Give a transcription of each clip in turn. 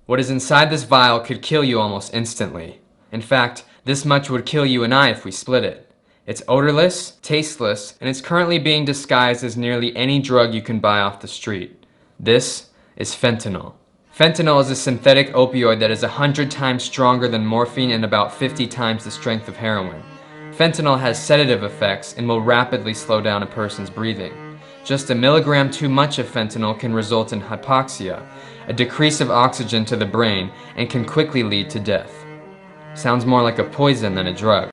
What is inside this vial could kill you almost instantly. In fact, this much would kill you and I if we split it. It's odorless, tasteless, and it's currently being disguised as nearly any drug you can buy off the street. This is fentanyl. Fentanyl is a synthetic opioid that is 100 times stronger than morphine and about 50 times the strength of heroin. Fentanyl has sedative effects and will rapidly slow down a person's breathing. Just a milligram too much of fentanyl can result in hypoxia, a decrease of oxygen to the brain, and can quickly lead to death. Sounds more like a poison than a drug.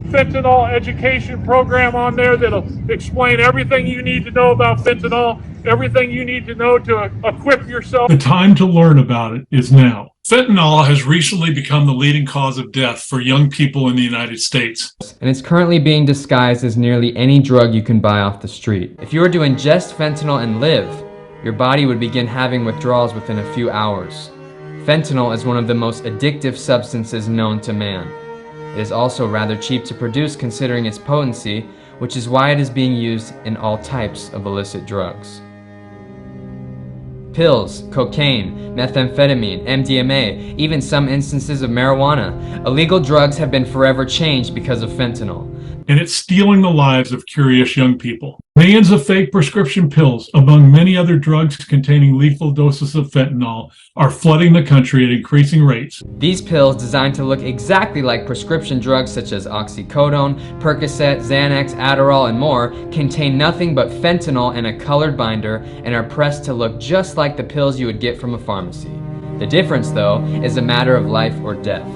Fentanyl education program on there that'll explain everything you need to know about fentanyl, everything you need to know to equip yourself. The time to learn about it is now. Fentanyl has recently become the leading cause of death for young people in the United States. And it's currently being disguised as nearly any drug you can buy off the street. If you were to ingest fentanyl and live, your body would begin having withdrawals within a few hours. Fentanyl is one of the most addictive substances known to man. It is also rather cheap to produce considering its potency, which is why it is being used in all types of illicit drugs. Pills, cocaine, methamphetamine, MDMA, even some instances of marijuana. Illegal drugs have been forever changed because of fentanyl. And it's stealing the lives of curious young people. Millions of fake prescription pills, among many other drugs containing lethal doses of fentanyl, are flooding the country at increasing rates. These pills, designed to look exactly like prescription drugs such as oxycodone, Percocet, Xanax, Adderall, and more, contain nothing but fentanyl in a colored binder and are pressed to look just like the pills you would get from a pharmacy. The difference, though, is a matter of life or death.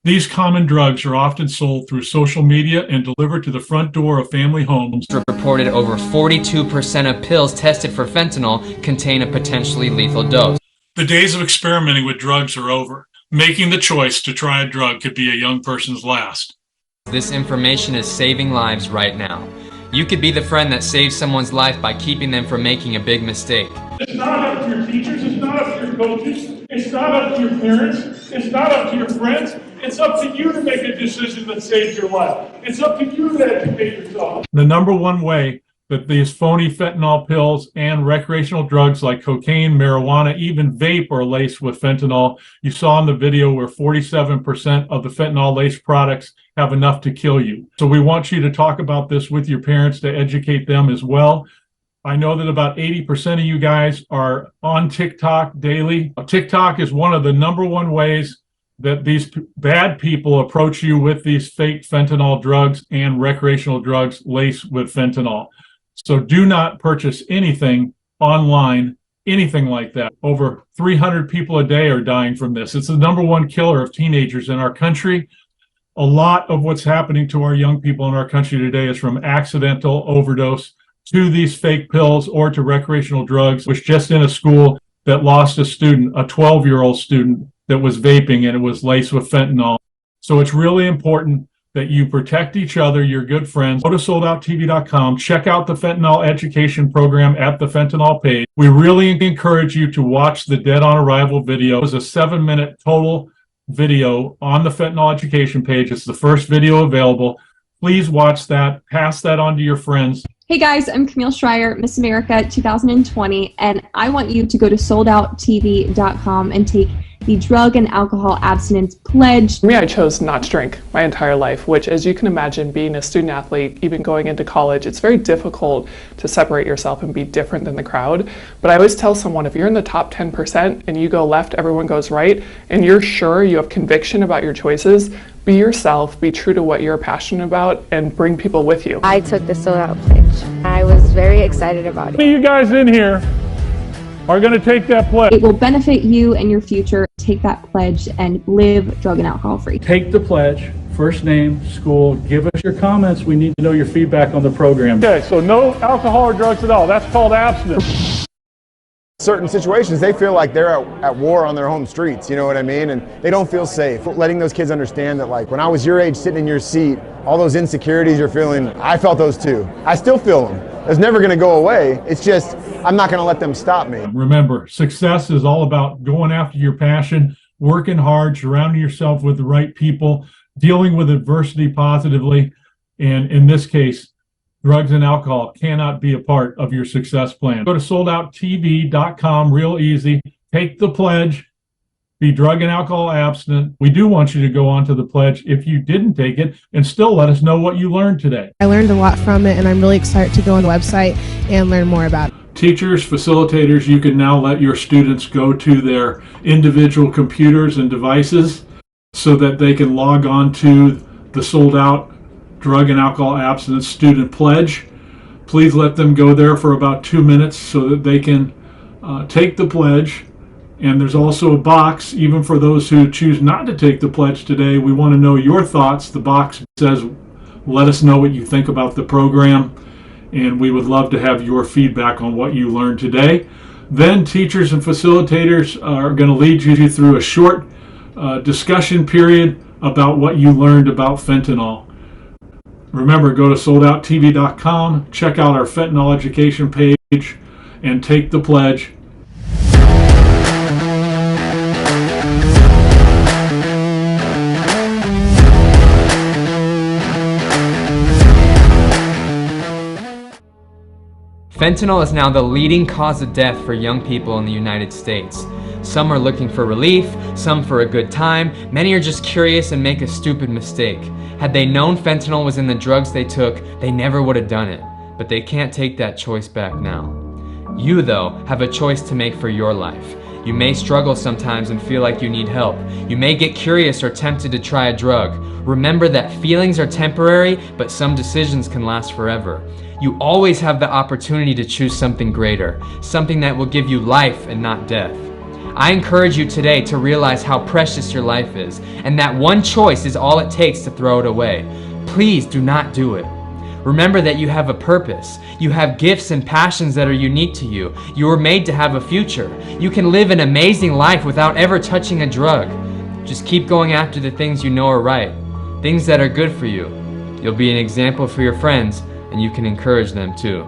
These common drugs are often sold through social media and delivered to the front door of family homes. Reported over 42% of pills tested for fentanyl contain a potentially lethal dose. The days of experimenting with drugs are over. Making the choice to try a drug could be a young person's last. This information is saving lives right now. You could be the friend that saves someone's life by keeping them from making a big mistake. It's not up to your teachers, it's not up to your coaches, it's not up to your parents, it's not up to your friends. It's up to you to make a decision that saves your life. It's up to you to educate yourself. The number one way that these phony fentanyl pills and recreational drugs like cocaine, marijuana, even vape are laced with fentanyl. You saw in the video where 47% of the fentanyl-laced products have enough to kill you. So we want you to talk about this with your parents to educate them as well. I know that about 80% of you guys are on TikTok daily. TikTok is one of the number one ways that these bad people approach you with these fake fentanyl drugs and recreational drugs laced with fentanyl. So do not purchase anything online, anything like that. Over 300 people a day are dying from this. It's the number one killer of teenagers in our country. A lot of what's happening to our young people in our country today is from accidental overdose to these fake pills or to recreational drugs. I was just in a school that lost a student, a 12-year-old student, that was vaping, and it was laced with fentanyl. So it's really important that you protect each other, your good friends. Go to soldouttv.com, check out the fentanyl education program at the fentanyl page. We really encourage you to watch the Dead on Arrival video. It's a 7-minute total video on the fentanyl education page. It's the first video available. Please watch that, pass that on to your friends. Hey guys, I'm Camille Schreier, Miss America 2020, and I want you to go to soldouttv.com and take the drug and alcohol abstinence pledge. For me, I chose not to drink my entire life, which, as you can imagine, being a student athlete, even going into college, it's very difficult to separate yourself and be different than the crowd. But I always tell someone, if you're in the top 10% and you go left, everyone goes right, and you're sure you have conviction about your choices, be yourself, be true to what you're passionate about, and bring people with you. I took the sold out pledge. I was very excited about it. You guys in here are going to take that pledge. It will benefit you and your future. Take that pledge and live drug and alcohol free. Take the pledge, first name, school, give us your comments. We need to know your feedback on the program. Okay, so no alcohol or drugs at all. That's called abstinence. Certain situations, they feel like they're at war on their home streets, you know what I mean? And they don't feel safe. Letting those kids understand that, like, when I was your age sitting in your seat, all those insecurities you're feeling, I felt those too. I still feel them. It's never going to go away. It's just, I'm not going to let them stop me. Remember, success is all about going after your passion, working hard, surrounding yourself with the right people, dealing with adversity positively, and in this case, drugs and alcohol cannot be a part of your success plan. Go to soldouttv.com, real easy. take the pledge, be drug and alcohol abstinent. We do want you to go on to the pledge if you didn't take it and still let us know what you learned today. I learned a lot from it, and I'm really excited to go on the website and learn more about it. Teachers, facilitators, you can now let your students go to their individual computers and devices so that they can log on to the sold out drug and alcohol abstinence student pledge. Please let them go there for about 2 minutes so that they can take the pledge. And there's also a box, even for those who choose not to take the pledge today. We want to know your thoughts. The box says, let us know what you think about the program. And we would love to have your feedback on what you learned today. Then teachers and facilitators are going to lead you through a short discussion period about what you learned about fentanyl. Remember, go to soldouttv.com, check out our fentanyl education page, and take the pledge. Fentanyl is now the leading cause of death for young people in the United States. Some are looking for relief, some for a good time, many are just curious and make a stupid mistake. Had they known fentanyl was in the drugs they took, they never would have done it. But they can't take that choice back now. You, though, have a choice to make for your life. You may struggle sometimes and feel like you need help. You may get curious or tempted to try a drug. Remember that feelings are temporary, but some decisions can last forever. You always have the opportunity to choose something greater, something that will give you life and not death. I encourage you today to realize how precious your life is, and that one choice is all it takes to throw it away. Please do not do it. Remember that you have a purpose. You have gifts and passions that are unique to you. You were made to have a future. You can live an amazing life without ever touching a drug. Just keep going after the things you know are right, things that are good for you. You'll be an example for your friends, and you can encourage them too.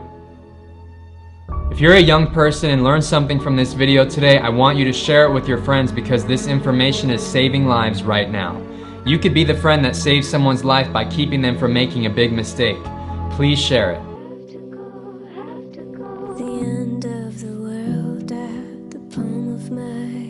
If you're a young person and learned something from this video today, I want you to share it with your friends because this information is saving lives right now. You could be the friend that saves someone's life by keeping them from making a big mistake. Please share it. The end of the world at the palm of my